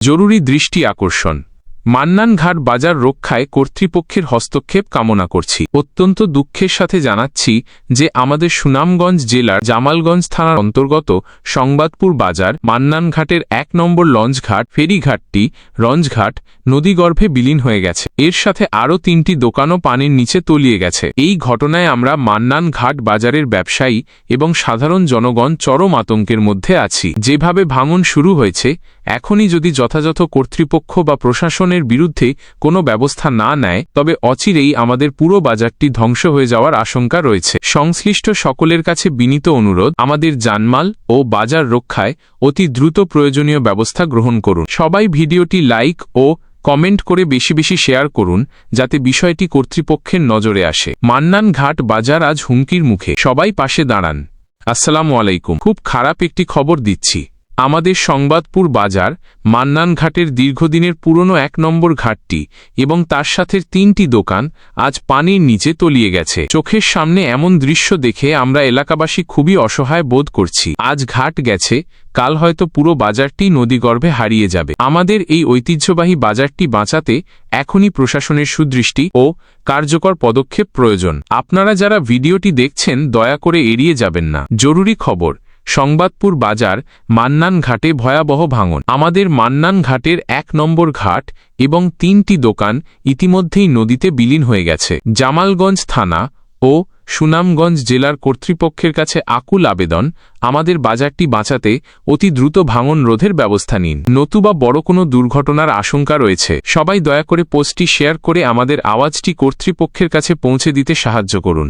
জরুরি দৃষ্টি আকর্ষণ। মান্নানঘাট বাজার রক্ষায় কর্তৃপক্ষের হস্তক্ষেপ কামনা করছি। অত্যন্ত দুঃখের সাথে জানাচ্ছি যে আমাদের সুনামগঞ্জ জেলার জামালগঞ্জ থানার অন্তর্গত সংবাদপুর বাজার মান্নানঘাটের ১ নম্বর লঞ্চঘাট ফেরিঘাটটি রঞ্জঘাট নদীগর্ভে বিলীন হয়ে গেছে। এর সাথে আরও ৩টি দোকানও পানির নিচে তলিয়ে গেছে। এই ঘটনায় আমরা মান্নানঘাট বাজারের ব্যবসায়ী এবং সাধারণ জনগণ চরম আতঙ্কের মধ্যে আছি। যেভাবে ভাঙন শুরু হয়েছে, এখনই যদি যথাযথ কর্তৃপক্ষ বা প্রশাসনের বিরুদ্ধে কোনো ব্যবস্থা না নেয়, তবে অচিরেই আমাদের পুরো বাজারটি ধ্বংস হয়ে যাওয়ার আশঙ্কা রয়েছে। সংশ্লিষ্ট সকলের কাছে বিনীত অনুরোধ, আমাদের জানমাল ও বাজার রক্ষায় অতি দ্রুত প্রয়োজনীয় ব্যবস্থা গ্রহণ করুন। সবাই ভিডিওটি লাইক ও কমেন্ট করে বেশি বেশি শেয়ার করুন, যাতে বিষয়টি কর্তৃপক্ষের নজরে আসে। মান্নানঘাট বাজার আজ হুমকির মুখে, সবাই পাশে দাঁড়ান। আসসালামু আলাইকুম। খুব খারাপ একটি খবর দিচ্ছি। আমাদের সংবাদপুর বাজার মান্নানঘাটের দীর্ঘদিনের পুরনো ১ নম্বর ঘাটটি এবং তার সাথে ৩টি দোকান আজ পানির নিচে তলিয়ে গেছে। চোখের সামনে এমন দৃশ্য দেখে আমরা এলাকাবাসী খুবই অসহায় বোধ করছি। আজ ঘাট গেছে, কাল হয়তো পুরো বাজারটি নদীগর্ভে হারিয়ে যাবে। আমাদের এই ঐতিহ্যবাহী বাজারটি বাঁচাতে এখনই প্রশাসনের সুদৃষ্টি ও কার্যকর পদক্ষেপ প্রয়োজন। আপনারা যারা ভিডিওটি দেখছেন, দয়া করে এড়িয়ে যাবেন না। জরুরি খবর, সংবাদপুর বাজার মান্নানঘাটে ভয়াবহ ভাঙন। আমাদের মান্নানঘাটের ১ নম্বর ঘাট এবং ৩টি দোকান ইতিমধ্যেই নদীতে বিলীন হয়ে গেছে। জামালগঞ্জ থানা ও সুনামগঞ্জ জেলার কর্তৃপক্ষের কাছে আকুল আবেদন, আমাদের বাজারটি বাঁচাতে অতি দ্রুত ভাঙন রোধের ব্যবস্থা নিন, নতুবা বড় কোনো দুর্ঘটনার আশঙ্কা রয়েছে। সবাই দয়া করে পোস্টটি শেয়ার করে আমাদের আওয়াজটি কর্তৃপক্ষের কাছে পৌঁছে দিতে সাহায্য করুন।